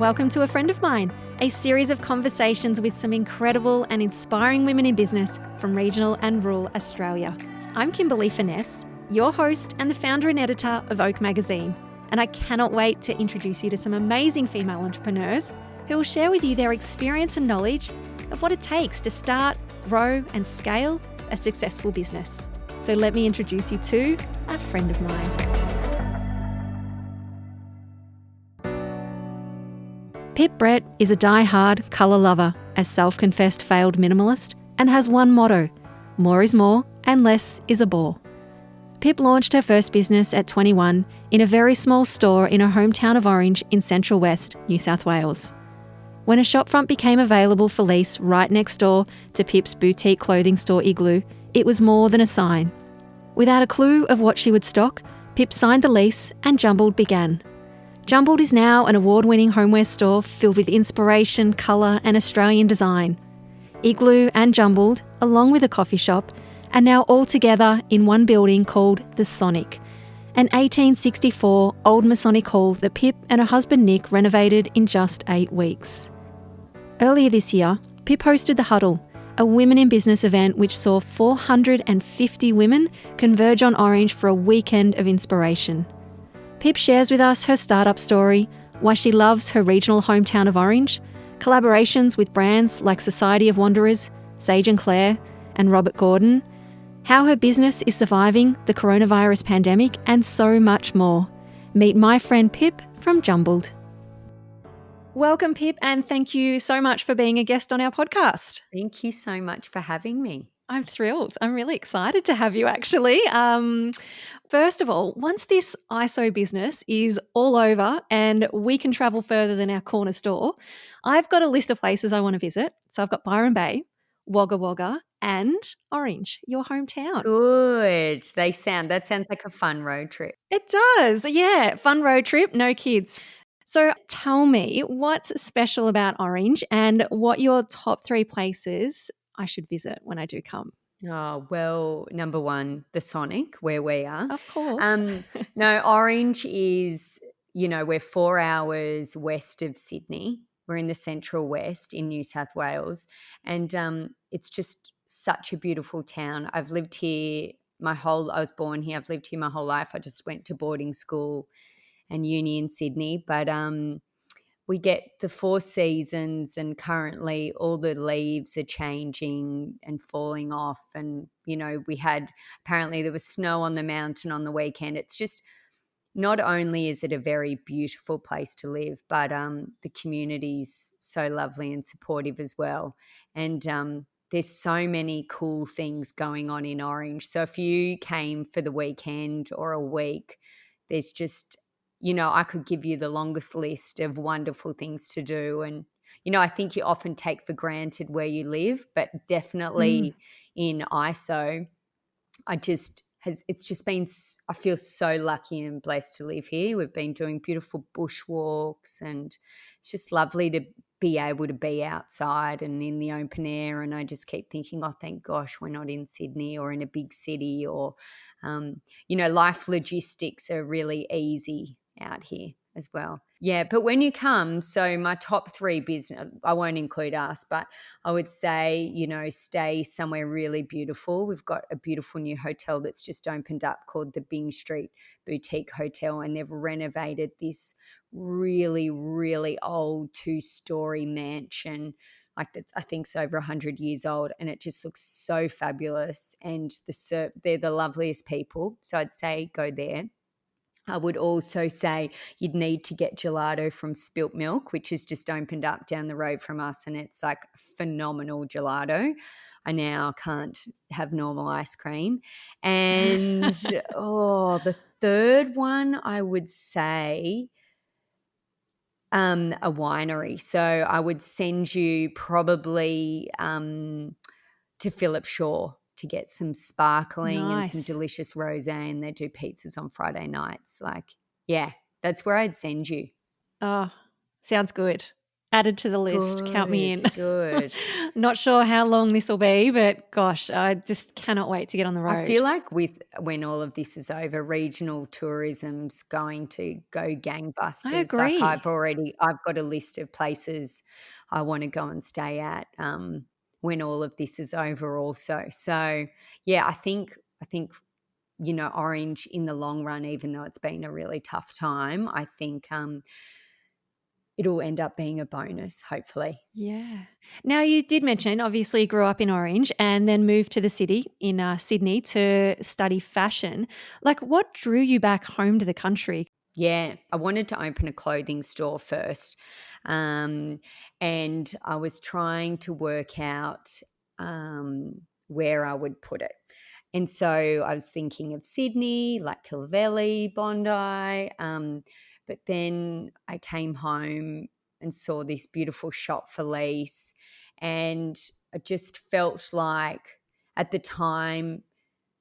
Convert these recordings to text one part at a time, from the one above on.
Welcome to A Friend of Mine, a series of conversations with some incredible and inspiring women in business from regional and rural Australia. I'm Kimberley Furness, your host and the founder and editor of Oak Magazine, and I cannot wait to introduce you to some amazing female entrepreneurs who will share with you their experience and knowledge of what it takes to start, grow and scale a successful business. So let me introduce you to a friend of mine. Pip Brett is a die-hard colour lover, a self-confessed failed minimalist, and has one motto: more is more and less is a bore. Pip launched her first business at 21 in a very small store in her hometown of Orange in Central West, New South Wales. When a shopfront became available for lease right next door to Pip's boutique clothing store Iglou, it was more than a sign. Without a clue of what she would stock, Pip signed the lease and Jumbled began. Jumbled is now an award-winning homeware store filled with inspiration, colour and Australian design. Iglou and Jumbled, along with a coffee shop, are now all together in one building called the Sonic, an 1864 old Masonic Hall that Pip and her husband Nick renovated in just 8 weeks. Earlier this year, Pip hosted the Huddle, a women in business event which saw 450 women converge on Orange for a weekend of inspiration. Pip shares with us her startup story, why she loves her regional hometown of Orange, collaborations with brands like Society of Wanderers, Sage and Claire, and Robert Gordon, how her business is surviving the coronavirus pandemic, and so much more. Meet my friend Pip from Jumbled. Welcome, Pip, and thank you so much for being a guest on our podcast. Thank you so much for having me. I'm thrilled. I'm really excited to have you, actually. First of all, once this ISO business is all over and we can travel further than our corner store, I've got a list of places I want to visit. So I've got Byron Bay, Wagga Wagga, and Orange, your hometown. Good. That sounds like a fun road trip. It does. Yeah. Fun road trip, no kids. So tell me what's special about Orange and what your top 3 places I should visit when I do come. Oh, well, number one, the Sonic, where we are. Of course. No, Orange is, we're 4 hours west of Sydney. We're in the Central West in New South Wales. And it's just such a beautiful town. I was born here. I've lived here my whole life. I just went to boarding school and uni in Sydney. But we get the 4 seasons, and currently all the leaves are changing and falling off. And, apparently there was snow on the mountain on the weekend. It's just, not only is it a very beautiful place to live, but the community's so lovely and supportive as well. And there's so many cool things going on in Orange. So if you came for the weekend or a week, there's just, I could give you the longest list of wonderful things to do. And, I think you often take for granted where you live, but definitely in ISO, I feel so lucky and blessed to live here. We've been doing beautiful bushwalks, and it's just lovely to be able to be outside and in the open air. And I just keep thinking, oh, thank gosh we're not in Sydney or in a big city, or, life logistics are really easy out here as well. Yeah, but when you come, so my top 3 business, I won't include us, but I would say, stay somewhere really beautiful. We've got a beautiful new hotel that's just opened up called the Byng Street Boutique Hotel, and they've renovated this really, really old 2-story mansion. Like, that's, I think, it's over 100 years old, and it just looks so fabulous. And they're the loveliest people, so I'd say go there. I would also say you'd need to get gelato from Spilt Milk, which has just opened up down the road from us, and it's like phenomenal gelato. I now can't have normal ice cream. And the third one, I would say a winery. So I would send you probably to Phillip Shaw to get some sparkling and some Nice. delicious rosé, and they do pizzas on Friday nights. Like, yeah, that's where I'd send you. Oh, sounds good. Added to the list. Count me in. Good, good. Not sure how long this will be, but gosh, I just cannot wait to get on the I road. feel like when all of this is over, regional tourism's going to go I gangbusters. Like agree. I've got a list of places I want to go and stay at when all of this is over also. So yeah, I think Orange in the long run, even though it's been a really tough time, I think it'll end up being a bonus, hopefully. Yeah. Now, you did mention, obviously, you grew up in Orange and then moved to the city in Sydney to study fashion. Like, what drew you back home to the country? Yeah, I wanted to open a clothing store first. Um, and I was trying to work out where I would put it. And so I was thinking of Sydney, like Kilvelly, Bondi. But then I came home and saw this beautiful shop for lease. And I just felt like at the time,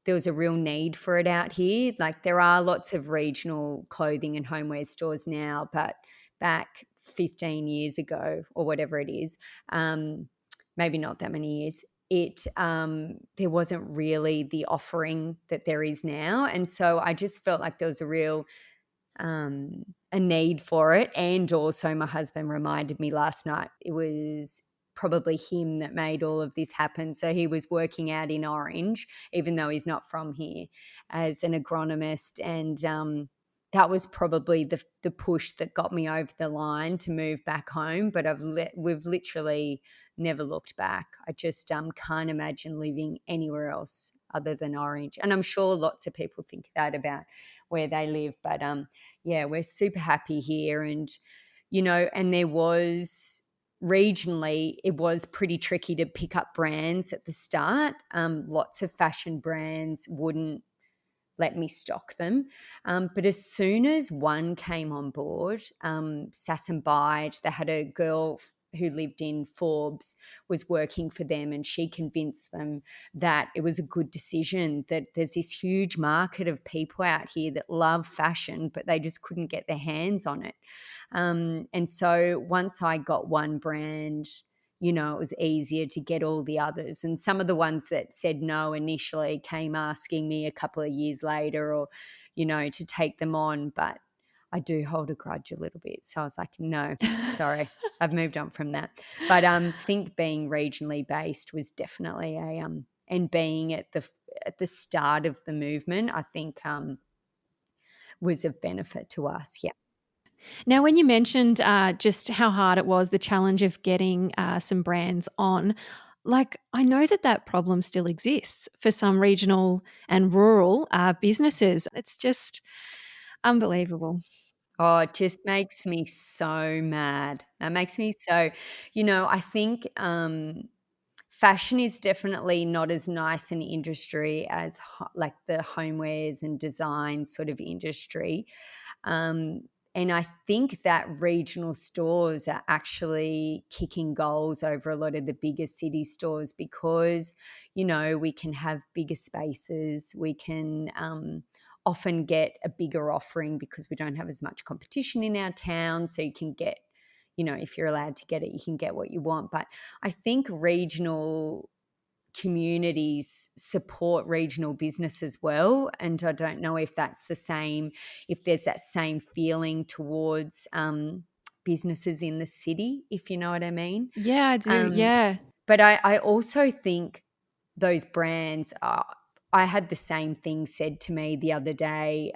there was a real need for it out here. Like there are lots of regional clothing and homeware stores now, but back 15 years ago or whatever it is, um, maybe not that many years, there wasn't really the offering that there is now. And so I just felt like there was a need for it. And also, my husband reminded me last night it was probably him that made all of this happen. So he was working out in Orange, even though he's not from here, as an agronomist. And that was probably the push that got me over the line to move back home. But we've literally never looked back. I just can't imagine living anywhere else other than Orange. And I'm sure lots of people think that about where they live. But yeah, we're super happy here. And there was regionally, it was pretty tricky to pick up brands at the start. Lots of fashion brands wouldn't let me stock them. But as soon as one came on board, Sass and Bide, they had a girl who lived in Forbes, was working for them, and she convinced them that it was a good decision, that there's this huge market of people out here that love fashion, but they just couldn't get their hands on it. And so once I got one brand, it was easier to get all the others. And some of the ones that said no initially came asking me a couple of years later or, to take them on. But I do hold a grudge a little bit. So I was like, no, sorry, I've moved on from that. But I think being regionally based was definitely and being at the start of the movement, I think was of benefit to us. Yeah. Now, when you mentioned just how hard it was, the challenge of getting some brands on, like I know that problem still exists for some regional and rural businesses. It's just unbelievable. Oh, it just makes me so mad. That makes me so, I think fashion is definitely not as nice an industry as like the homewares and design sort of industry. Um, and I think that regional stores are actually kicking goals over a lot of the bigger city stores because, we can have bigger spaces. We can often get a bigger offering because we don't have as much competition in our town. So you can get, if you're allowed to get it, you can get what you want. But I think regional communities support regional business as well. And I don't know if that's the same, if there's that same feeling towards businesses in the city, if you know what I mean. Yeah, I do. Um, Yeah. but I also think those brands are, I had the same thing said to me the other day.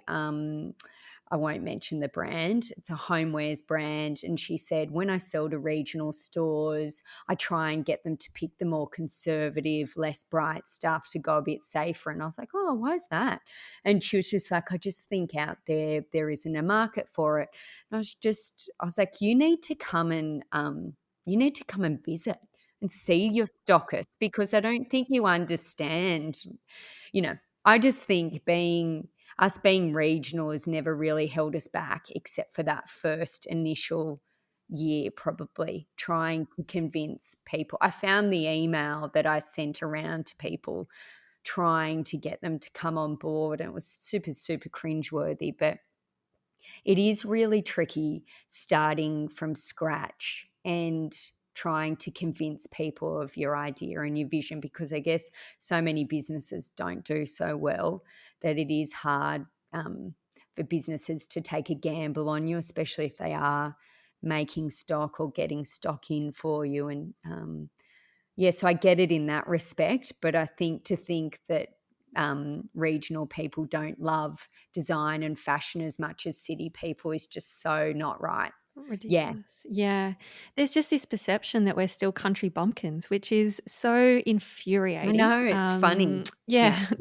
I won't mention the brand. It's a homewares brand. And she said, when I sell to regional stores, I try and get them to pick the more conservative, less bright stuff to go a bit safer. And I was like, oh, why is that? And she was just like, I just think out there isn't a market for it. And I was like, you need to come and visit and see your stockists because I don't think you understand. You know, I just think us being regional has never really held us back except for that first initial year, probably trying to convince people. I found the email that I sent around to people trying to get them to come on board, and it was super, super cringeworthy. But it is really tricky starting from scratch and trying to convince people of your idea and your vision, because I guess so many businesses don't do so well that it is hard for businesses to take a gamble on you, especially if they are making stock or getting stock in for you. And so I get it in that respect, but I think that regional people don't love design and fashion as much as city people is just so not right. Yeah. Ridiculous. Yeah. There's just this perception that we're still country bumpkins, which is so I infuriating. know, it's funny. Yeah. Yeah.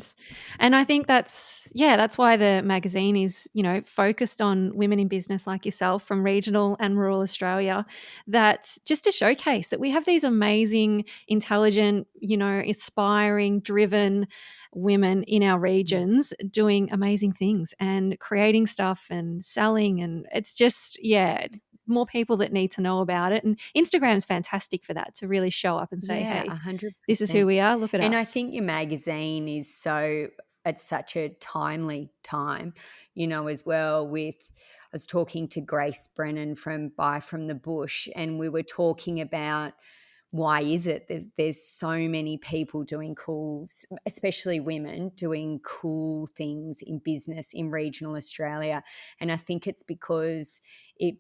And I think that's why the magazine is, focused on women in business like yourself from regional and rural Australia, that's just to showcase that we have these amazing, intelligent, inspiring, driven women in our regions doing amazing things and creating stuff and selling. And it's just, more people that need to know about it. And Instagram's fantastic for that, to really show up and say, Yeah, hey, this is who 100%. we are. Look at And I us. think your magazine is at such a timely time, as well with I was talking to Grace Brennan from Buy from the Bush, and we were talking about why is it there's so many people doing cool, especially women doing cool things in business in regional Australia. And I think it's because it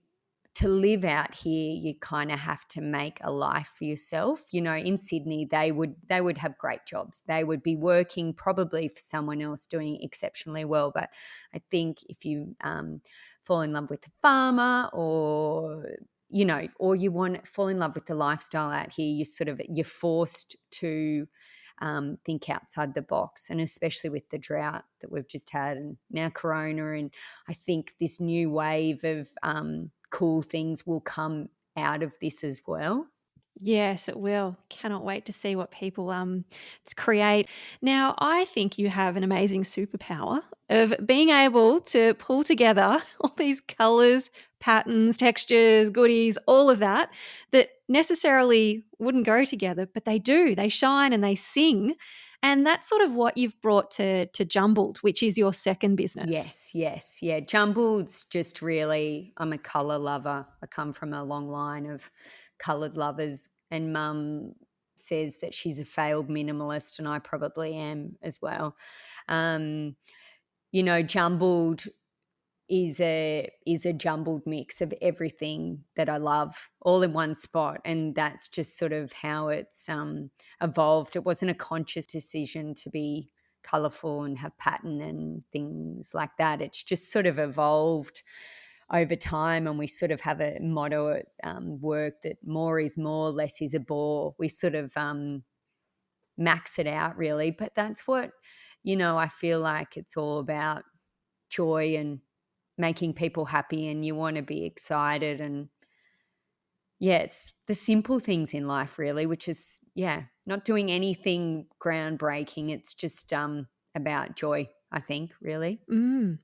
to live out here, you kind of have to make a life for yourself. In Sydney, they would have great jobs. They would be working probably for someone else doing exceptionally well. But I think if you fall in love with a farmer, or you want to fall in love with the lifestyle out here, you're forced to think outside the box, and especially with the drought that we've just had and now corona. And I think this new wave of cool things will come out of this as well. Yes, it will. Cannot wait to see what people create. Now, I think you have an amazing superpower of being able to pull together all these colors, patterns, textures, goodies, all of that necessarily wouldn't go together, but they do. They shine and they sing. And that's sort of what you've brought to Jumbled, which is your second business. Yes. Yeah. Jumbled's just really, I'm a colour lover. I come from a long line of coloured lovers, and Mum says that she's a failed minimalist, and I probably am as well. Um, Jumbled is a jumbled mix of everything that I love all in one spot, and that's just sort of how it's evolved. It wasn't a conscious decision to be colorful and have pattern and things like that. It's just sort of evolved over time, and we sort of have a motto at work that more is more, less is a bore. We sort of max it out really, but that's what I feel like it's all about, joy and making people happy, and you want to be excited. And it's the simple things in life really, which is not doing anything groundbreaking. It's just about joy, I think, really. Mm.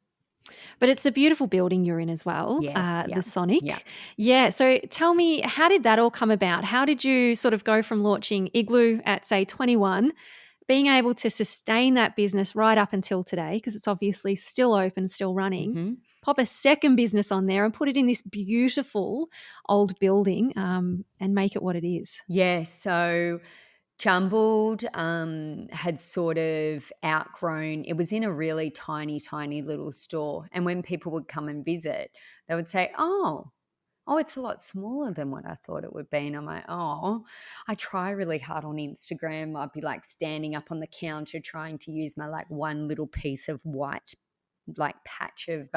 But it's the beautiful building you're in as well, Yes. the Yeah. Yeah. Sonic. Yeah. So tell me, how did that all come about? How did you sort of go from launching Igloo at, say, 21, being able to sustain that business right up until today, because it's obviously still open, still running, Hmm. pop a second business on there and put it in this beautiful old building and make it what it is? Yeah. So Jumbled had sort of outgrown. It was in a really tiny, tiny little store. And when people would come and visit, they would say, oh, it's a lot smaller than what I thought it would be. And I'm like, oh, I try really hard on Instagram. I'd be like standing up on the counter trying to use my like one little piece of white like patch of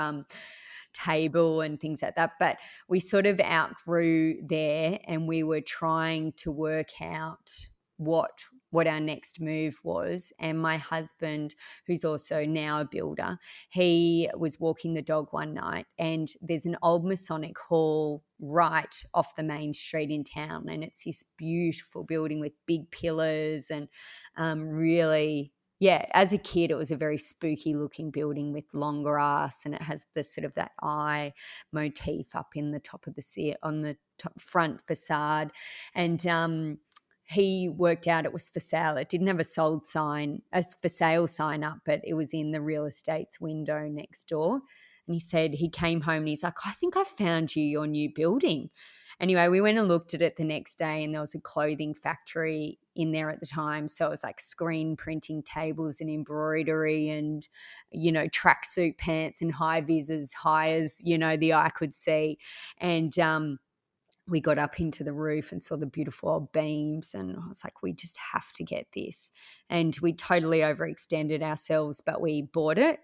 table and things like that. But we sort of outgrew there, and we were trying to work out what our next move was. And my husband, who's also now a builder, he was walking the dog one night, and there's an old Masonic Hall right off the main street in town, and it's this beautiful building with big pillars and really, yeah, as a kid, it was a very spooky looking building with long grass, and it has the sort of that eye motif up in the top of on the front facade. And he worked out it was for sale. It didn't have a for sale sign up, but it was in the real estate's window next door. And he said he came home and he's like, I think I found you your new building. Anyway, we went and looked at it the next day, and there was a clothing factory in there at the time. So it was like screen printing tables and embroidery and, tracksuit pants and high vis as high as, the eye could see. And we got up into the roof and saw the beautiful old beams, and I was like, we just have to get this. And we totally overextended ourselves, but we bought it.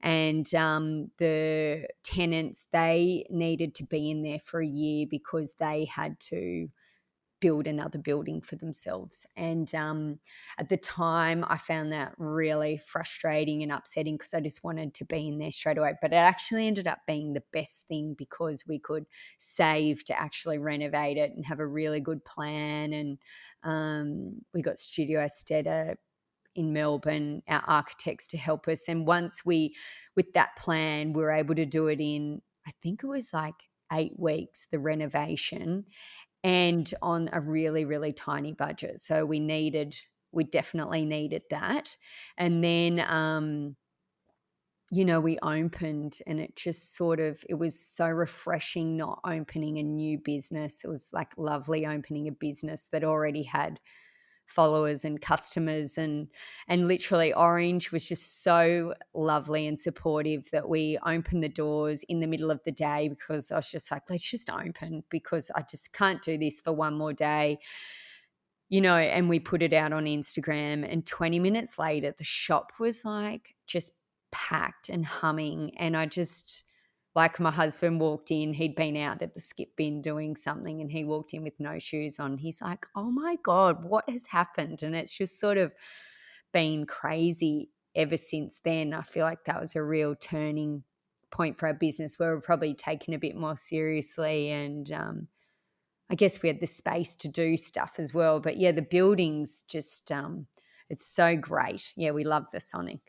And the tenants, they needed to be in there for a year because they had to build another building for themselves. And at the time, I found that really frustrating and upsetting because I just wanted to be in there straight away. But it actually ended up being the best thing because we could save to actually renovate it and have a really good plan. And we got Studio Esteta in Melbourne, our architects, to help us. And once with that plan, we were able to do it in, I think it was like 8 weeks, the renovation, and on a really, really tiny budget. So we definitely needed that. And then, we opened, and it just it was so refreshing not opening a new business. It was like lovely opening a business that already had followers and customers, and literally Orange was just so lovely and supportive that we opened the doors in the middle of the day because I was just like, let's just open because I just can't do this for one more day. And we put it out on Instagram, and 20 minutes later the shop was like just packed and humming. And I just, like, my husband walked in, he'd been out at the skip bin doing something, and he walked in with no shoes on. He's like, oh my God, what has happened? And it's just sort of been crazy ever since then. I feel like that was a real turning point for our business where we're probably taken a bit more seriously, and I guess we had the space to do stuff as well. But yeah, the building's just it's so great. Yeah, we love the Sonic.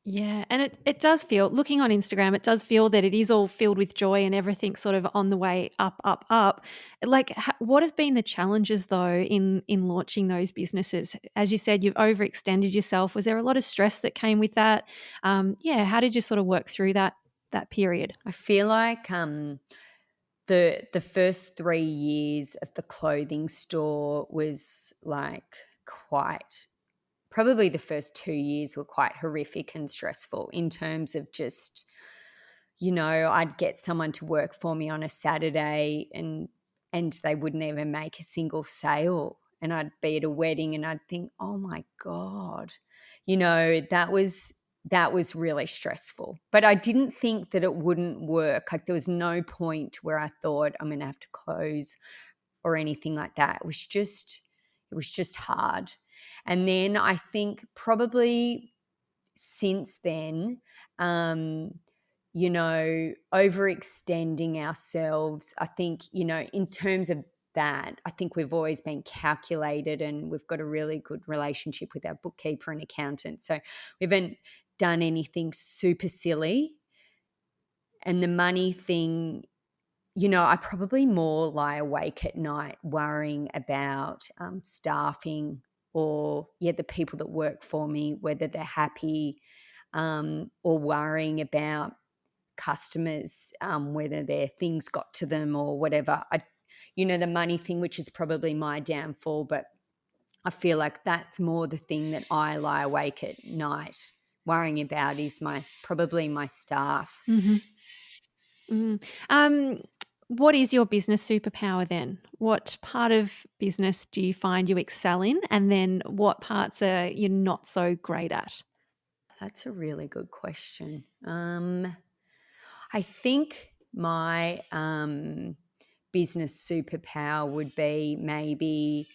Yeah, and it does feel, looking on Instagram, it does feel that it is all filled with joy and everything's sort of on the way up, up, up. Like, what have been the challenges though in launching those businesses? As you said, you've overextended yourself. Was there a lot of stress that came with that? How did you sort of work through that period? I feel like the first 3 years of the clothing store was like quite, probably the first 2 years were quite horrific and stressful in terms of just, I'd get someone to work for me on a Saturday, and they wouldn't even make a single sale. And I'd be at a wedding and I'd think, oh my God, that was really stressful. But I didn't think that it wouldn't work. Like, there was no point where I thought I'm going to have to close or anything like that. It was just hard. And then I think probably since then, overextending ourselves, I think, in terms of that, I think we've always been calculated, and we've got a really good relationship with our bookkeeper and accountant. So we haven't done anything super silly. And the money thing, I probably more lie awake at night worrying about staffing, or the people that work for me, whether they're happy, or worrying about customers, whether their things got to them or whatever. The money thing, which is probably my downfall, but I feel like that's more the thing that I lie awake at night worrying about, is probably my staff. Mm-hmm. What is your business superpower then? What part of business do you find you excel in? And then what parts are you not so great at? That's a really good question. I think my business superpower would be maybe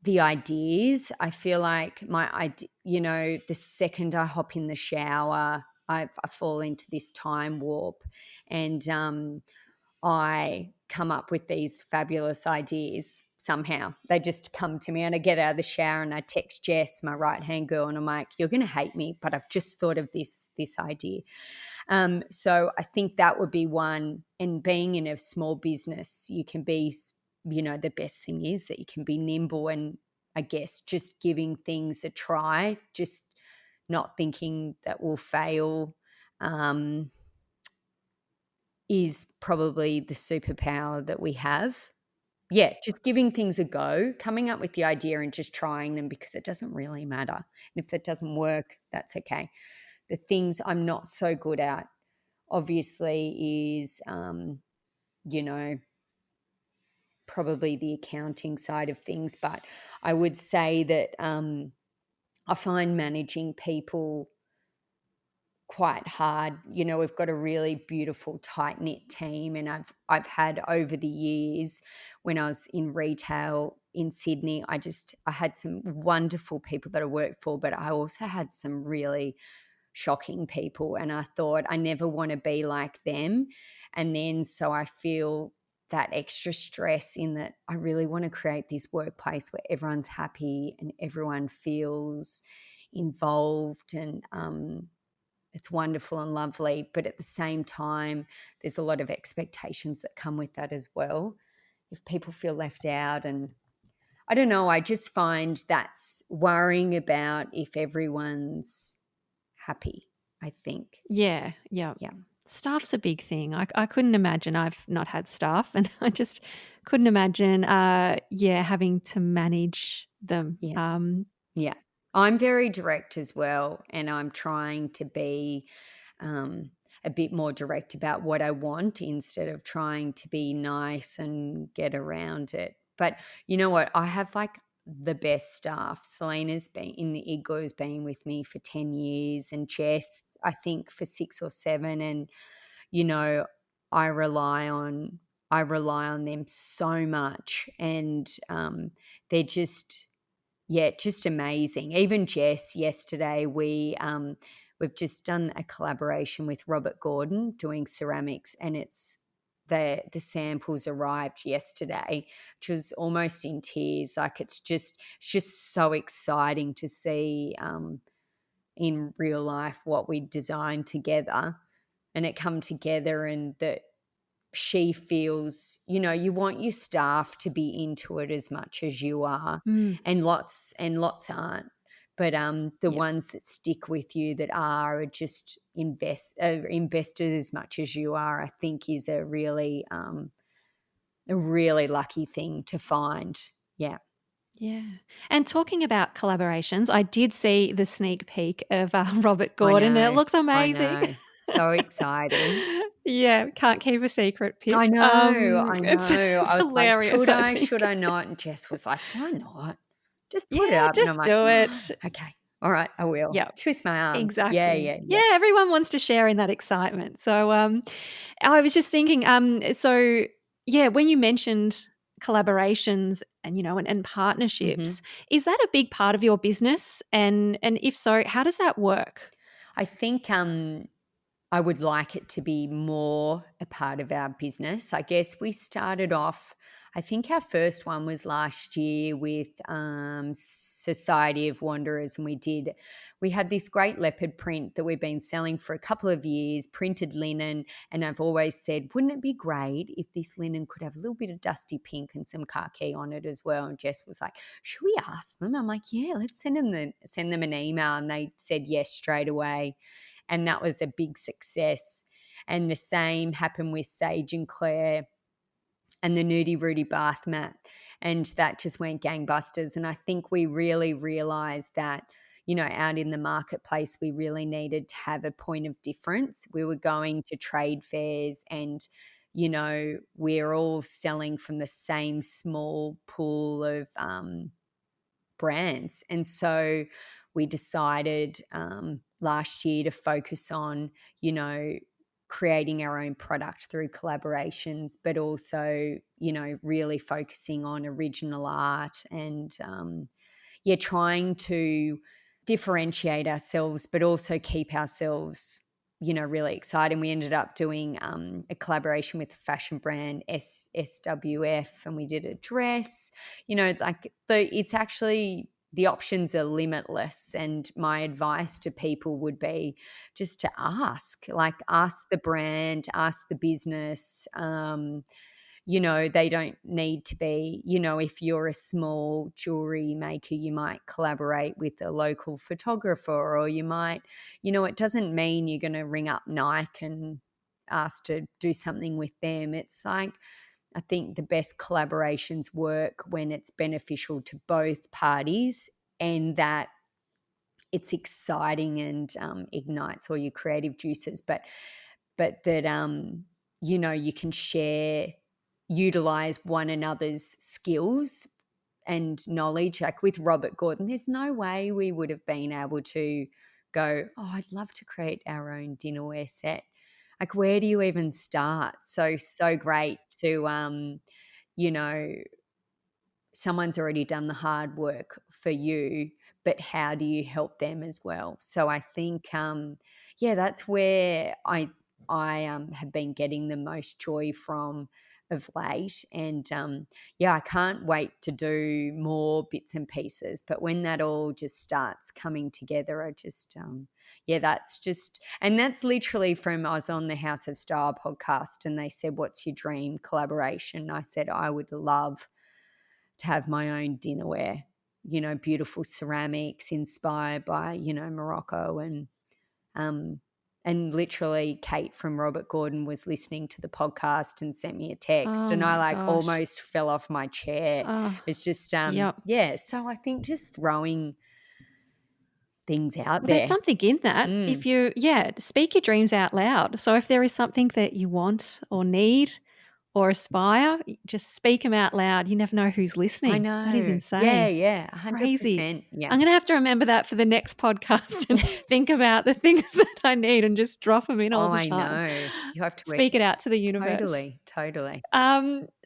the ideas. I feel like the second I hop in the shower, I fall into this time warp, and I come up with these fabulous ideas somehow. They just come to me, and I get out of the shower and I text Jess, my right-hand girl, and I'm like, you're going to hate me, but I've just thought of this idea. So I think that would be one. And being in a small business, you can be, the best thing is that you can be nimble, and I guess just giving things a try, just not thinking that will fail. is probably the superpower that we have. Yeah, just giving things a go, coming up with the idea and just trying them because it doesn't really matter. And if it doesn't work, that's okay. The things I'm not so good at, obviously, is, you know, probably the accounting side of things. But I would say that I find managing people quite hard. We've got a really beautiful tight-knit team, and I've had over the years when I was in retail in Sydney, I had some wonderful people that I worked for, but I also had some really shocking people, and I thought I never want to be like them. And then so I feel that extra stress in that I really want to create this workplace where everyone's happy and everyone feels involved, and it's wonderful and lovely, but at the same time, there's a lot of expectations that come with that as well. If people feel left out, and I don't know, I just find that's worrying about if everyone's happy, I think. Yeah, yeah. Yeah. Staff's a big thing. I couldn't imagine. I've not had staff, and I just couldn't imagine, having to manage them. Yeah. Yeah. I'm very direct as well, and I'm trying to be a bit more direct about what I want instead of trying to be nice and get around it. But you know what? I have like the best staff. Selena's been in the Iglou's been with me for 10 years, and Jess, I think, for 6 or 7. And, you know, I rely on them so much. And they're just, yeah, just amazing. Even Jess, yesterday we've just done a collaboration with Robert Gordon doing ceramics, and it's the samples arrived yesterday, which was almost in tears. Like it's just so exciting to see in real life what we designed together, and it come together, and that she feels, you want your staff to be into it as much as you are, Mm, and lots aren't. But the yeah. ones that stick with you that are just invested as much as you are, I think is a really lucky thing to find. Yeah. Yeah. And talking about collaborations, I did see the sneak peek of Robert I Gordon, and it know. looks I amazing. know. So exciting. Yeah, can't keep a secret, Pip. I know. I It's know. it's I was like, hilarious, should I I? Should think. I not? And Jess was like, why not? Just put it Yeah, up. And I'm just like, do it. okay. All right, I will. Yeah, Twist my arm. Yeah, exactly. yeah, Yeah, yeah. everyone wants to share in that excitement. So, I was just thinking, so yeah, when you mentioned collaborations and, and Hmm. partnerships, is that a big part of your business? And if so, how does that work? I think I would like it to be more a part of our business. I guess we started off, I think our first one was last year with Society of Wanderers, and we had this great leopard print that we've been selling for a couple of years, printed linen. And I've always said, wouldn't it be great if this linen could have a little bit of dusty pink and some khaki on it as well? And Jess was like, should we ask them? I'm like, yeah, let's send them an email. And they said yes straight away, and that was a big success. And the same happened with Sage and Claire and the Nudie Rudy bath mat, and that just went gangbusters. And I think we really realized that, out in the marketplace, we really needed to have a point of difference. We were going to trade fairs, and we're all selling from the same small pool of brands. And so we decided last year to focus on, creating our own product through collaborations, but also, really focusing on original art and, trying to differentiate ourselves, but also keep ourselves, really exciting. We ended up doing a collaboration with the fashion brand SWF, and we did a dress. It's actually, the options are limitless. And my advice to people would be just to ask the brand, ask the business. They don't need to be, if you're a small jewelry maker, you might collaborate with a local photographer, or you might, it doesn't mean you're going to ring up Nike and asked to do something with them. It's like, I think the best collaborations work when it's beneficial to both parties and that it's exciting and ignites all your creative juices, but that you can utilize one another's skills and knowledge. Like with Robert Gordon, there's no way we would have been able to go, oh, I'd love to create our own dinnerware set. Like, where do you even start? So great to you know someone's already done the hard work for you, but how do you help them as well? So I think, yeah, that's where I have been getting the most joy from of late, and yeah, I can't wait to do more bits and pieces. But when that all just starts coming together, I just yeah, that's literally from, I was on the House of Style podcast, and they said, "What's your dream collaboration?" I said, I would love to have my own dinnerware, beautiful ceramics inspired by, Morocco, um and literally Kate from Robert Gordon was listening to the podcast and sent me a text, Oh and I my like gosh. almost fell off my chair. Oh, It's just yep. yeah, so I think just throwing things out Well, there's there. something in that. Mm, If you, yeah, speak your dreams out loud. So if there is something that you want or need or aspire, just speak them out loud. You never know who's I listening. That is know. Yeah, insane. yeah, Crazy. 100%. Yeah. I'm going to have to remember that for the next podcast and think about the things that I need and just drop them in all Oh, the I time. know. You have to work. Speak it out to the universe. Totally, totally.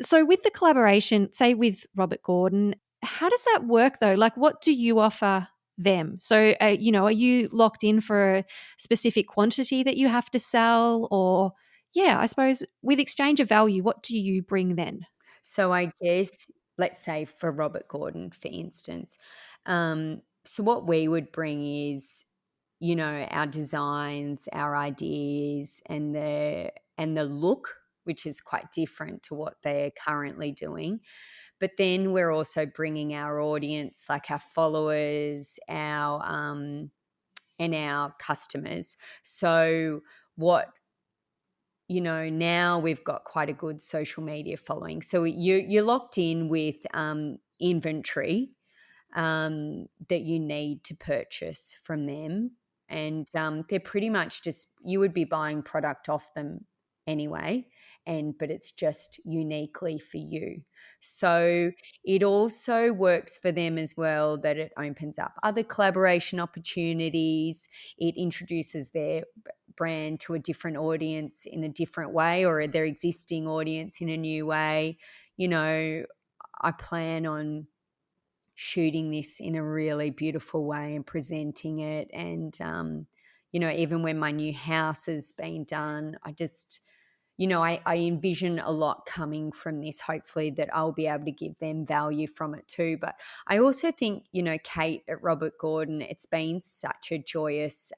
So with the collaboration, say with Robert Gordon, how does that work though? Like, what do you offer them? So, are you locked in for a specific quantity that you have to sell, or yeah, I suppose with exchange of value, what do you bring then? So I guess, let's say for Robert Gordon, for instance, so what we would bring is, our designs, our ideas, and the look, which is quite different to what they're currently doing. But then we're also bringing our audience, like our followers, our and our customers. So what now we've got quite a good social media following. So you're locked in with inventory that you need to purchase from them, and they're pretty much just, you would be buying product off them anyway, but it's just uniquely for you. So it also works for them as well, that it opens up other collaboration opportunities. It introduces their brand to a different audience in a different way, or their existing audience in a new way. I plan on shooting this in a really beautiful way and presenting it. And, even when my new house has been done, I just, I envision a lot coming from this, hopefully, that I'll be able to give them value from it too. But I also think, Kate at Robert Gordon, it's been such a joyous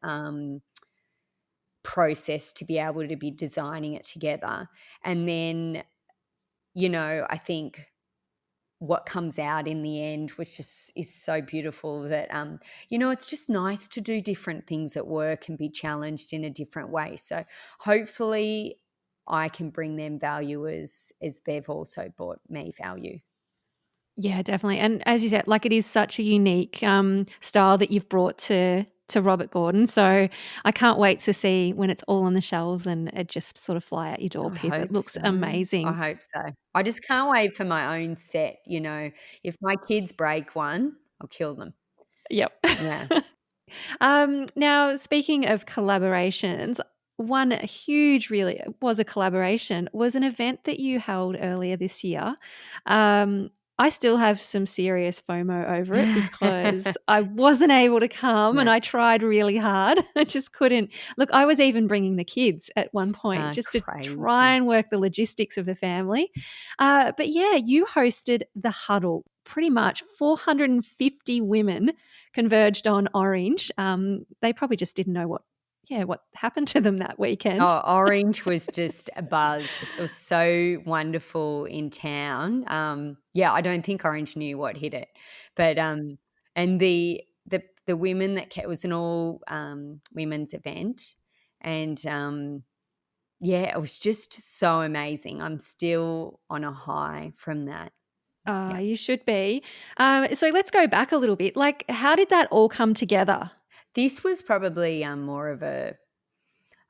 process to be able to be designing it together. And then, I think what comes out in the end is so beautiful, that it's just nice to do different things at work and be challenged in a different way. So hopefully I can bring them value as they've also brought me value. Yeah, definitely. And as you said, like it is such a unique style that you've brought to Robert Gordon. So I can't wait to see when it's all on the shelves and it just sort of fly out your door, I Pip. It hope looks so. I amazing. hope so. I just can't wait for my own set. If my kids break one, I'll kill them. Yep. Yeah. Now, speaking of collaborations, one huge, really was a collaboration, was an event that you held earlier this year. Um, I still have some serious FOMO over it because I wasn't able to come and Yeah. I tried really hard. I just couldn't. Look, I was even bringing the kids at one point just to try Crazy. and work the logistics of the family. But yeah, you hosted the Huddle. Pretty much 450 women converged on Orange. They probably just didn't know what happened to them that weekend. Oh, Orange was just a buzz. It was so wonderful in town. Yeah, I don't think Orange knew what hit it, but and the women it was an all women's event, and Yeah, it was just so amazing. I'm still on a high from that. Yeah. You should be. So let's go back a little bit. Like, how did that all come together? This was probably more of a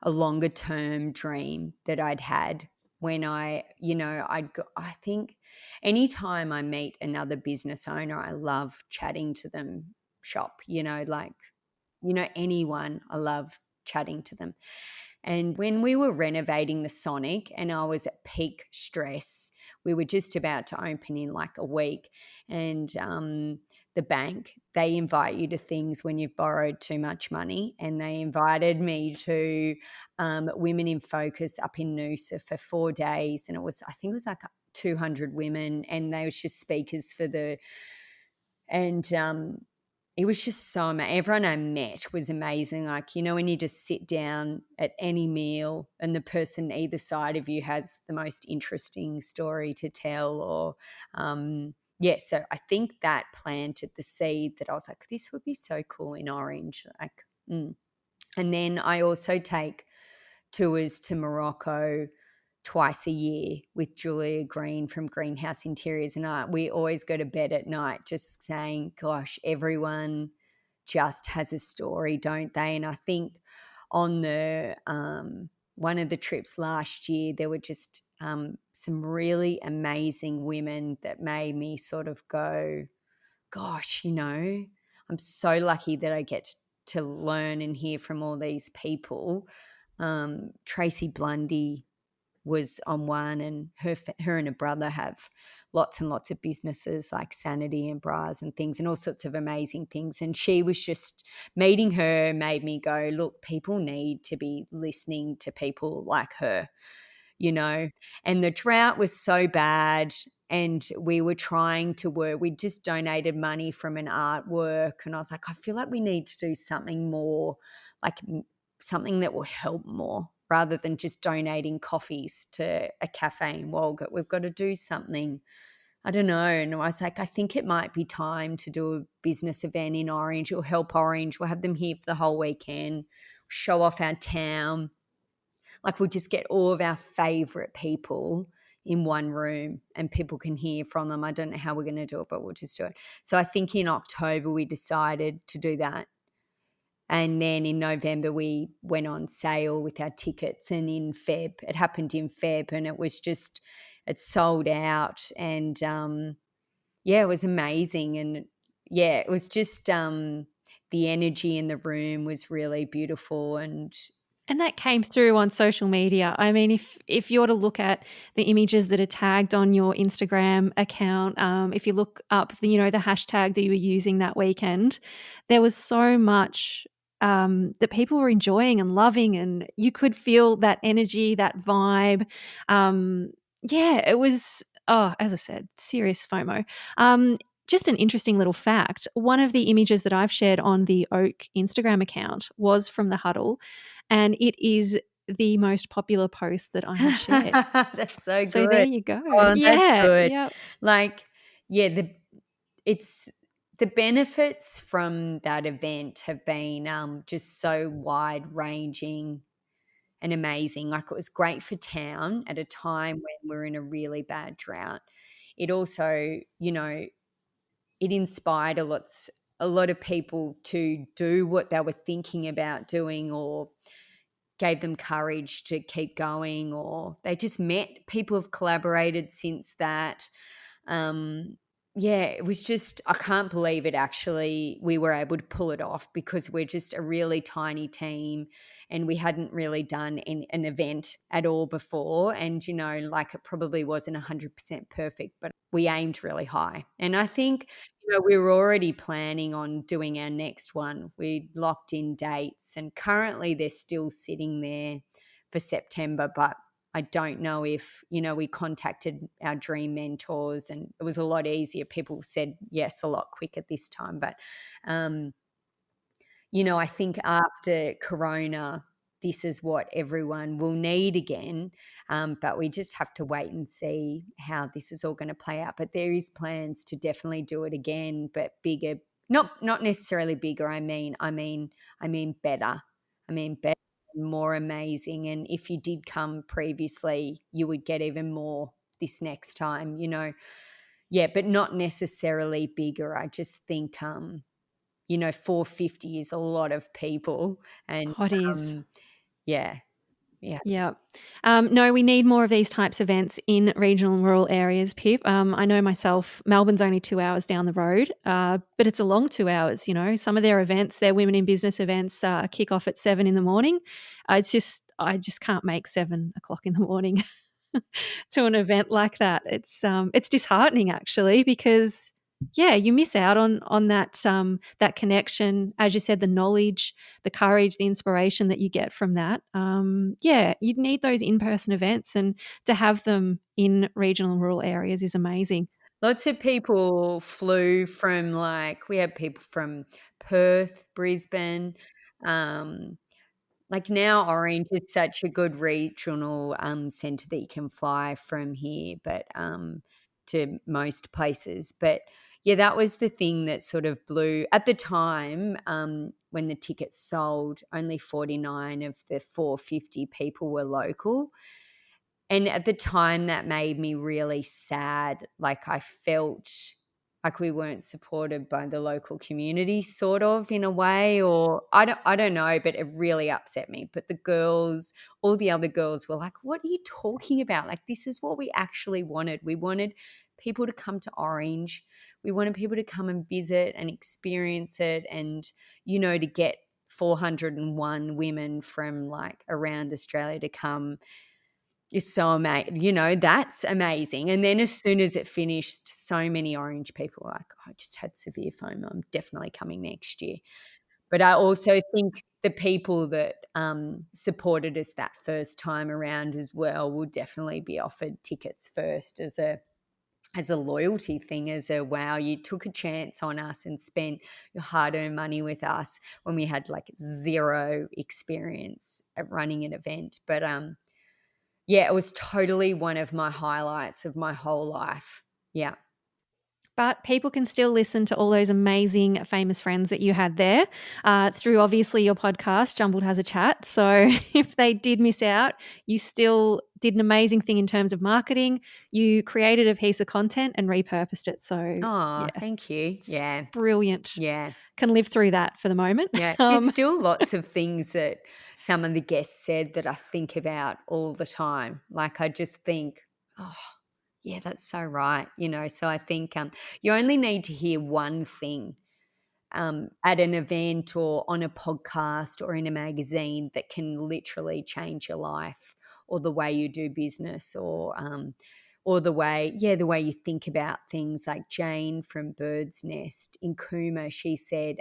longer term dream that I'd had when I think anytime I meet another business owner, I love chatting to them shop, anyone, I love chatting to them. And when we were renovating the Sonic and I was at peak stress, we were just about to open in like a week. And the bank, they invite you to things when you've borrowed too much money. And they invited me to Women in Focus up in Noosa for 4 days. And I think it was like 200 women, and they was just speakers for and it was just so everyone I met was amazing. Like, when you just sit down at any meal and the person either side of you has the most interesting story to tell, or so I think that planted the seed that I was like, this would be so cool in Orange. Like, and then I also take tours to Morocco twice a year with Julia Green from Greenhouse Interiors, and we always go to bed at night just saying, gosh, everyone just has a story, don't they? And I think on the one of the trips last year, there were just some really amazing women that made me sort of go, gosh, I'm so lucky that I get to learn and hear from all these people. Tracy Blundy was on one, and her and her brother have lots and lots of businesses like Sanity and bras and things and all sorts of amazing things. And she was just, meeting her made me go, look, people need to be listening to people like her, and the drought was so bad. And we were trying to work, we just donated money from an artwork. And I was like, I feel like we need to do something more, like something that will help more rather than just donating coffees to a cafe in Walgett. We've got to do something. I don't know. And I was like, I think it might be time to do a business event in Orange. It'll help Orange. We'll have them here for the whole weekend, show off our town. Like, we'll just get all of our favorite people in one room and people can hear from them. I don't know how we're going to do it, but we'll just do it. So I think in October we decided to do that. And then in November we went on sale with our tickets, and in Feb, it happened in Feb, and it sold out. And it was amazing. And it was just the energy in the room was really beautiful. And that came through on social media. I mean, if you're to look at the images that are tagged on your Instagram account, if you look up the hashtag that you were using that weekend, there was so much that people were enjoying and loving, and you could feel that energy, that vibe. It was, as I said, serious FOMO. Just an interesting little fact. One of the images that I've shared on the Oak Instagram account was from the Huddle, and it is the most popular post that I have shared. That's so So there good. you go. Oh, that's Yeah, good. yeah. Like, it's the benefits from that event have been just so wide ranging and amazing. Like, it was great for town at a time when we're in a really bad drought. It also, it inspired a lot of people to do what they were thinking about doing, or gave them courage to keep going, or they just met people who've collaborated since that. um, it was just, I can't believe it actually, we were able to pull it off because we're just a really tiny team and we hadn't really done an event at all before. And, like, it probably wasn't 100% perfect, but we aimed really high. And I think, we were already planning on doing our next one. We locked in dates, and currently they're still sitting there for September, but I don't know if, we contacted our dream mentors and it was a lot easier. People said yes a lot quicker this time. But, I think after Corona, this is what everyone will need again. But we just have to wait and see how this is all going to play out. But there is plans to definitely do it again, but bigger. Not necessarily bigger. I mean better. I mean better more amazing. And if you did come previously, you would get even more this next time, Yeah, but not necessarily bigger. I just think, 450 is a lot of people. And Hotties. yeah, yeah. Yeah. No, we need more of these types of events in regional and rural areas, Pip. I know myself, Melbourne's only 2 hours down the road, but it's a long 2 hours. Some of their events, their women in business events, kick off at 7 in the morning. I just can't make 7 o'clock in the morning to an event like that. It's disheartening actually, because yeah, you miss out on that connection, as you said, the knowledge, the courage, the inspiration that you get from that. Yeah, you'd need those in-person events, and to have them in regional and rural areas is amazing. Lots of people flew from, we had people from Perth, Brisbane. Um, now Orange is such a good regional centre that you can fly from here, but to most places. But yeah, that was the thing that sort of blew at the time, when the tickets sold. Only 49 of the 450 people were local. And at the time, that made me really sad. I felt like we weren't supported by the local community, sort of, in a way, or I don't know, but it really upset me. But the girls, all the other girls were like, "What are you talking about? This is what we actually wanted. We wanted people to come to Orange. We wanted people to come and visit and experience it, and to get 401 women from around Australia to come is so amazing. That's amazing. And then as soon as it finished, so many Orange people were like, "Oh, I just had severe FOMO. I'm definitely coming next year." But I also think the people that supported us that first time around as well will definitely be offered tickets first as a loyalty thing, as a, wow, you took a chance on us and spent your hard-earned money with us when we had zero experience at running an event. But yeah, it was totally one of my highlights of my whole life. Yeah. But people can still listen to all those amazing, famous friends that you had there through obviously your podcast, Jumbled Has a Chat. So if they did miss out, you still did an amazing thing in terms of marketing. You created a piece of content and repurposed it. So Oh, yeah, thank you. it's Yeah. brilliant. Yeah. Can live through that for the moment. Yeah. There's still lots of things that some of the guests said that I think about all the time. I just think, oh, yeah, that's so right. So I think you only need to hear one thing at an event or on a podcast or in a magazine that can literally change your life, or the way you do business, or the way you think about things. Like Jane from Bird's Nest in Cooma, she said,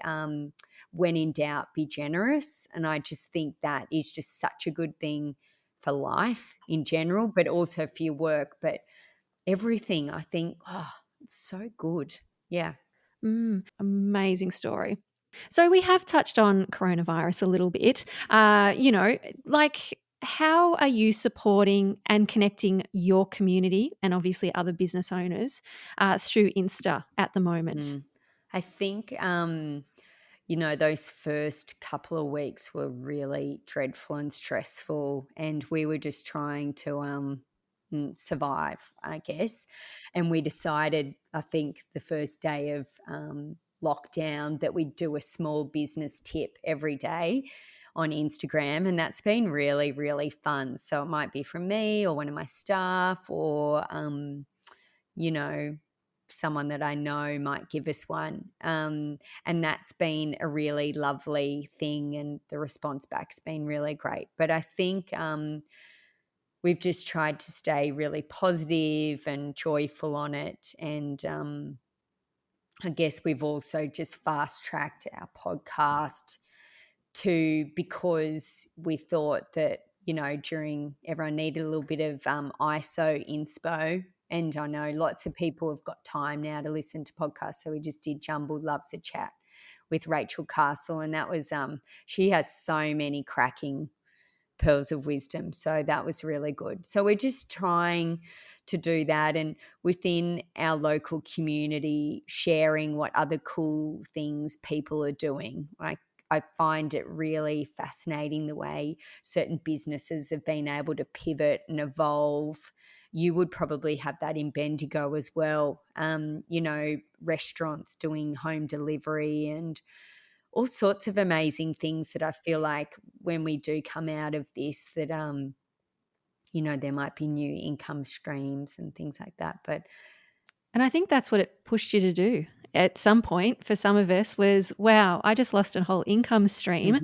when in doubt, be generous. And I just think that is just such a good thing for life in general, but also for your work. But everything, I think, oh, it's so good. Yeah. Amazing story. So we have touched on coronavirus a little bit. How are you supporting and connecting your community and obviously other business owners through Insta at the moment? I think, those first couple of weeks were really dreadful and stressful, and we were just trying to survive, I guess. And we decided, I think, the first day of lockdown, that we'd do a small business tip every day on Instagram, and that's been really, really fun. So it might be from me or one of my staff, or you know, someone that I know might give us one. And that's been a really lovely thing, and the response back's been really great. But I think we've just tried to stay really positive and joyful on it. And I guess we've also just fast tracked our podcast because we thought that, during everyone needed a little bit of ISO inspo. And I know lots of people have got time now to listen to podcasts. So we just did Jumbled Loves a Chat with Rachel Castle. And that was, she has so many cracking pearls of wisdom. So that was really good. So we're just trying to do that, and within our local community, sharing what other cool things people are doing. I find it really fascinating the way certain businesses have been able to pivot and evolve. You would probably have that in Bendigo as well. Restaurants doing home delivery and all sorts of amazing things that I feel like when we do come out of this that, there might be new income streams and things like that. But And I think that's what it pushed you to do at some point for some of us was, wow, I just lost a whole income stream.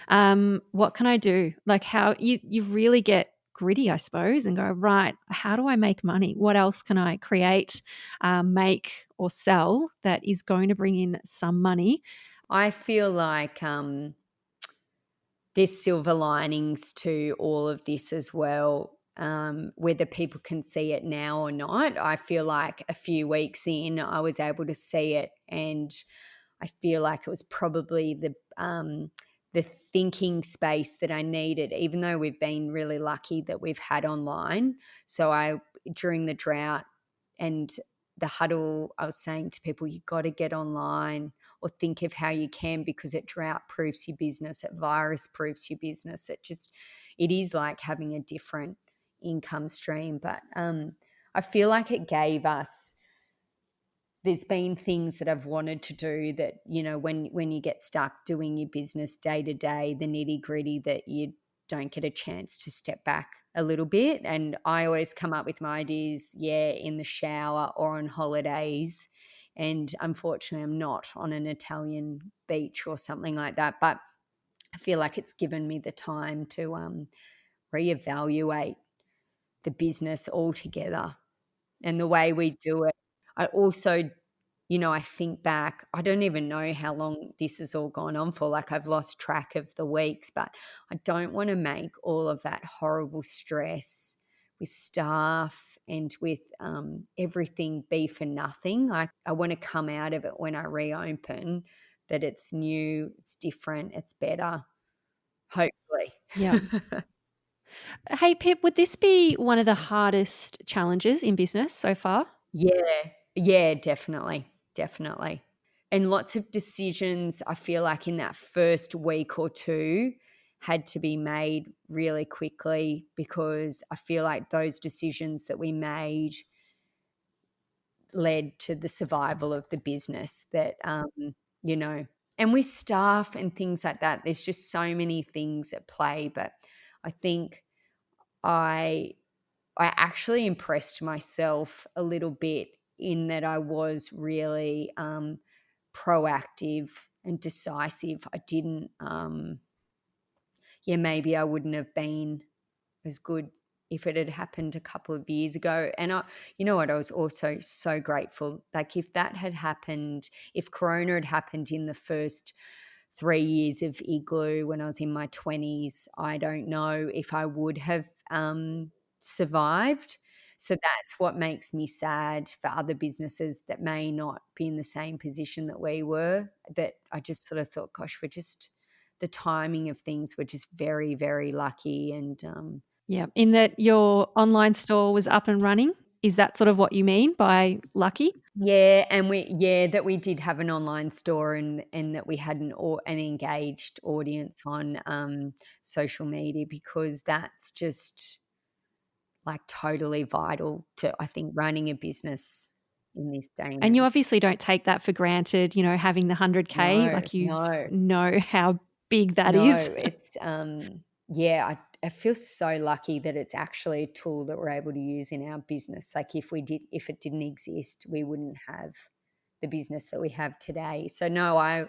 mhm. What can I do? Like how you really get gritty, I suppose, and go, right, how do I make money? What else can I create, make or sell that is going to bring in some money? I feel like there's silver linings to all of this as well. Whether people can see it now or not, I feel like a few weeks in, I was able to see it, and I feel like it was probably the thinking space that I needed. Even though we've been really lucky that we've had online, so I during the drought and the huddle, I was saying to people, you got to get online or think of how you can, because it drought proofs your business, it virus proofs your business. It is like having a different income stream. But I feel like it gave us, there's been things that I've wanted to do that, when you get stuck doing your business day to day, the nitty gritty, that you don't get a chance to step back a little bit. And I always come up with my ideas, in the shower or on holidays. And unfortunately, I'm not on an Italian beach or something like that. But I feel like it's given me the time to reevaluate the business altogether and the way we do it. I also, I think back, I don't even know how long this has all gone on for. Like, I've lost track of the weeks, but I don't want to make all of that horrible stress with staff and with everything be for nothing. Like, I want to come out of it when I reopen that it's new, it's different, it's better, hopefully. Yeah. Hey, Pip, would this be one of the hardest challenges in business so far? Yeah, yeah, definitely, definitely. And lots of decisions, I feel like in that first week or two had to be made really quickly, because I feel like those decisions that we made led to the survival of the business that, you know, and with staff and things like that, there's just so many things at play. But I think I I actually impressed myself a little bit in that I was really proactive and decisive. I didn't, maybe I wouldn't have been as good if it had happened a couple of years ago. And you know what, I was also so grateful. Like, if that had happened, if Corona had happened in the first 3 years of Igloo when I was in my 20s, I don't know if I would have survived. So that's what makes me sad for other businesses that may not be in the same position that we were, that I just sort of thought, gosh, the timing of things were just very, very lucky. And Yeah. In that your online store was up and running? Is that sort of what you mean by lucky? that we did have an online store, and that we had an engaged audience on social media, because that's just like totally vital to, I think, running a business in this day and And you age. obviously don't take that for granted, having the 100K, No, like you no, know how big that no. is. It's I feel so lucky that it's actually a tool that we're able to use in our business. Like, if it didn't exist, we wouldn't have the business that we have today. So no, I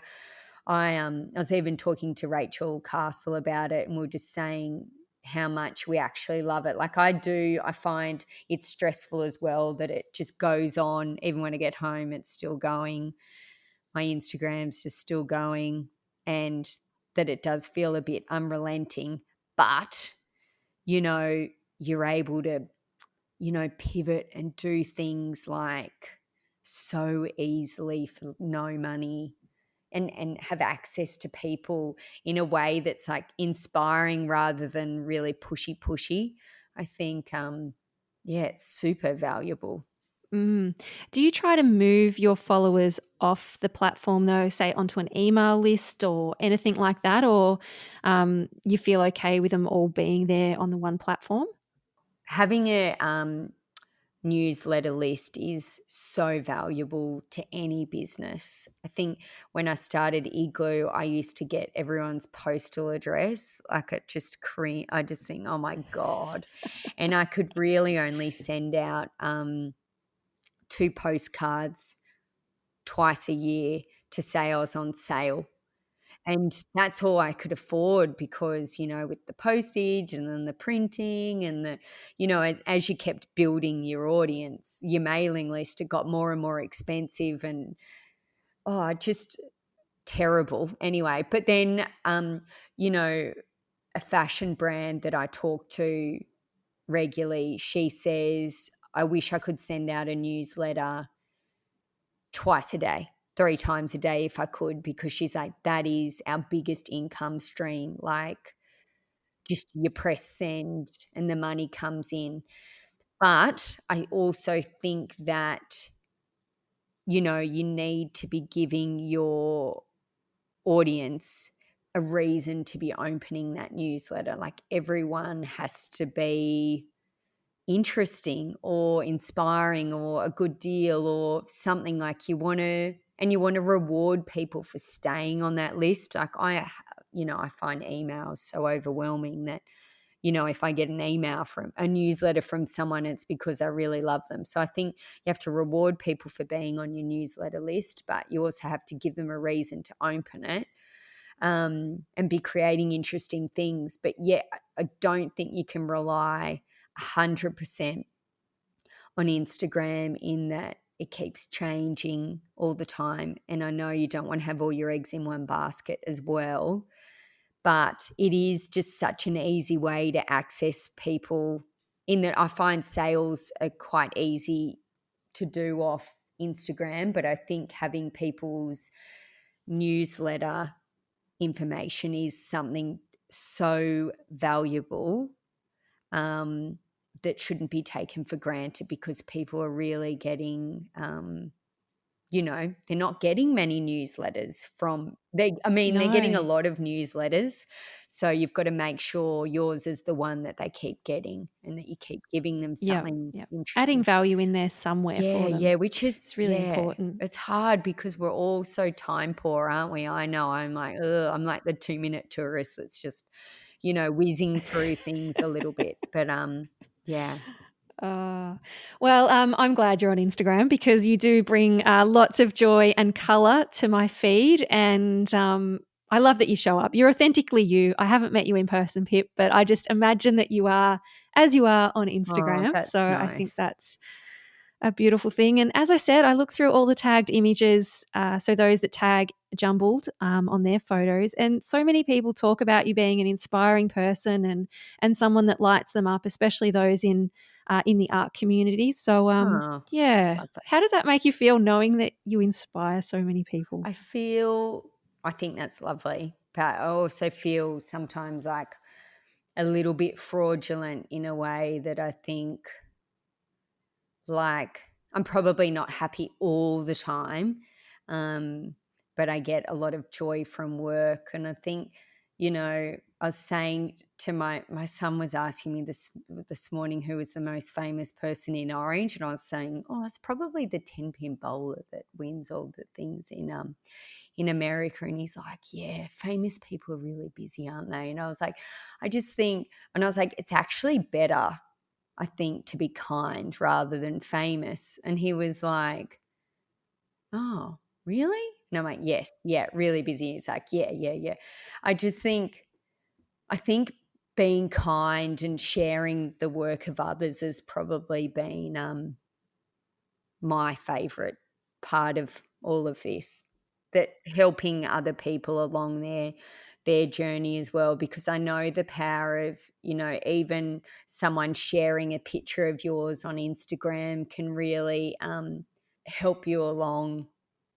was even talking to Rachel Castle about it, and we are just saying how much we actually love it. Like, I find it's stressful as well that it just goes on. Even when I get home, it's still going. My Instagram's just still going, and that it does feel a bit unrelenting. But, you know, you're able to, pivot and do things like so easily for no money, and have access to people in a way that's like inspiring rather than really pushy. I think it's super valuable. Do you try to move your followers off the platform though, say onto an email list or anything like that, or you feel okay with them all being there on the one platform? Having a newsletter list is so valuable to any business. I think when I started Igloo, I used to get everyone's postal address. Like it just I just think, oh my God. And I could really only send out 2 postcards twice a year to say I was on sale. And that's all I could afford because, with the postage and then the printing and as you kept building your audience, your mailing list, it got more and more expensive and, just terrible anyway. But then, a fashion brand that I talk to regularly, she says, I wish I could send out a newsletter twice a day, 3 times a day if I could, because she's like, "That is our biggest income stream." Like, just you press send and the money comes in. But I also think that, you need to be giving your audience a reason to be opening that newsletter. Like, everyone has to be interesting or inspiring or a good deal or something. Like, you want to reward people for staying on that list. Like, I find emails so overwhelming that, if I get an email from a newsletter from someone, it's because I really love them. So I think you have to reward people for being on your newsletter list, but you also have to give them a reason to open it, and be creating interesting things. But yeah, I don't think you can rely 100% on Instagram in that it keeps changing all the time. And I know you don't want to have all your eggs in one basket as well, but it is just such an easy way to access people, in that I find sales are quite easy to do off Instagram, but I think having people's newsletter information is something so valuable, um, that shouldn't be taken for granted, because people are really getting, they're not getting many newsletters from they're getting a No. lot of newsletters. So you've got to make sure yours is the one that they keep getting and that you keep giving them Yeah, something yeah. Adding interesting. value in there somewhere Yeah, for yeah, them. which is It's really yeah, important. it's hard because we're all so time poor, aren't we? I know I'm like, ugh, I'm like the 2-minute tourist that's just, whizzing through things a little bit. But yeah. Uh, well, I'm glad you're on Instagram because you do bring lots of joy and color to my feed. And I love that you show up. You're authentically you. I haven't met you in person, Pip, but I just imagine that you are as you are on Oh, Instagram. So that's I think nice. that's a beautiful thing. And as I said, I look through all the tagged images, so those that tag Jumbled on their photos, and so many people talk about you being an inspiring person and someone that lights them up, especially those in the art community. So Oh, yeah, love that. how does that make you feel knowing that you inspire so many people? I think that's lovely, but I also feel sometimes like a little bit fraudulent in a way that I think, like, I'm probably not happy all the time, um, but I get a lot of joy from work. And I think, I was saying to my son was asking me this morning who was the most famous person in Orange, and I was saying, oh, it's probably the 10-pin bowler that wins all the things in America. And he's like, yeah, famous people are really busy, aren't they? And I was like, I just think, and I was like, it's actually better, I think, to be kind rather than famous. And he was like, oh, really? And I'm like, yes, yeah, really busy. He's like, yeah, yeah, yeah. I just think, I think being kind and sharing the work of others has probably been, my favorite part of all of this, that helping other people along their journey as well, because I know the power of, even someone sharing a picture of yours on Instagram can really, help you along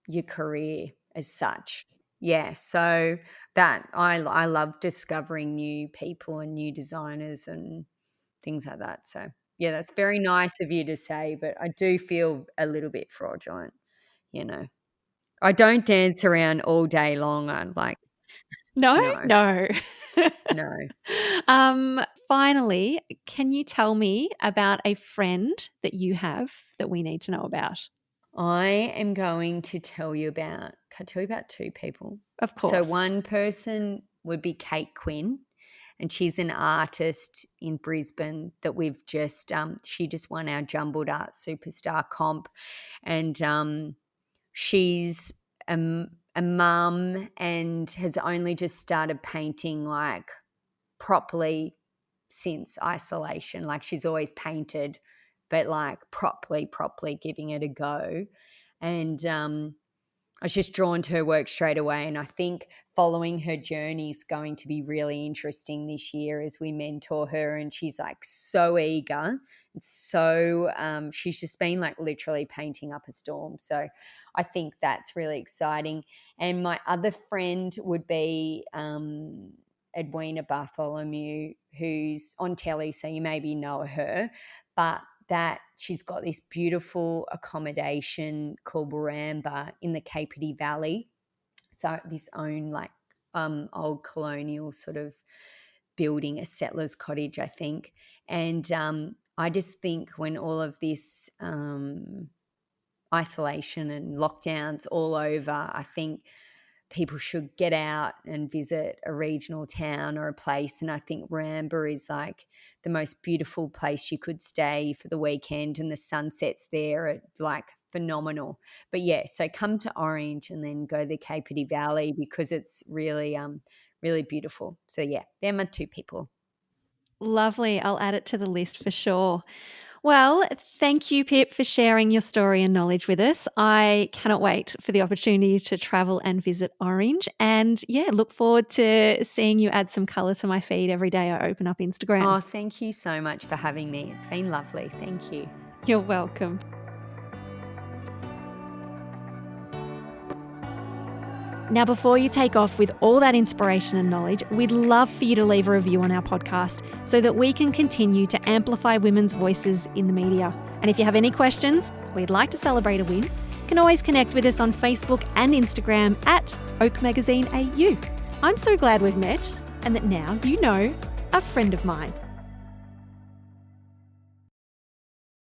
your career as such. Yeah, so that I love discovering new people and new designers and things like that. So Yeah, that's very nice of you to say, but I do feel a little bit fraudulent, you know. I don't dance around all day long. I'm like, No? no, No. no. Finally, can you tell me about a friend that you have that we need to know about? I am going to tell you about can I tell you about 2 people? Of So course. one person would be Kate Quinn, and she's an artist in Brisbane that we've just she just won our Jumbled Art Superstar comp, and she's a mum and has only just started painting like properly since isolation. Like she's always painted, but like properly giving it a go. And I was just drawn to her work straight away. And I think following her journey is going to be really interesting this year as we mentor her. And she's like so eager. And so she's just been like literally painting up a storm. So I think that's really exciting. And my other friend would be Edwina Bartholomew, who's on telly. So you maybe know her. But that she's got this beautiful accommodation called Waramba in the Capity Valley. So this own like old colonial sort of building, a settler's cottage, I think. And I just think when all of this isolation and lockdowns all over, I think people should get out and visit a regional town or a place. And I think Ramba is like the most beautiful place you could stay for the weekend, and the sunsets there are like phenomenal. But yeah, so come to Orange and then go to the Capity Valley because it's really, really beautiful. So yeah, they're my 2 people. Lovely. I'll add it to the list for sure. Well, thank you, Pip, for sharing your story and knowledge with us. I cannot wait for the opportunity to travel and visit Orange. And yeah, look forward to seeing you add some colour to my feed every day I open up Instagram. Oh, thank you so much for having me. It's been lovely. Thank you. You're welcome. Now, before you take off with all that inspiration and knowledge, we'd love for you to leave a review on our podcast so that we can continue to amplify women's voices in the media. And if you have any questions, we'd like to celebrate a win, you can always connect with us on Facebook and Instagram at Oak Magazine AU. I'm so glad we've met and that now you know a friend of mine.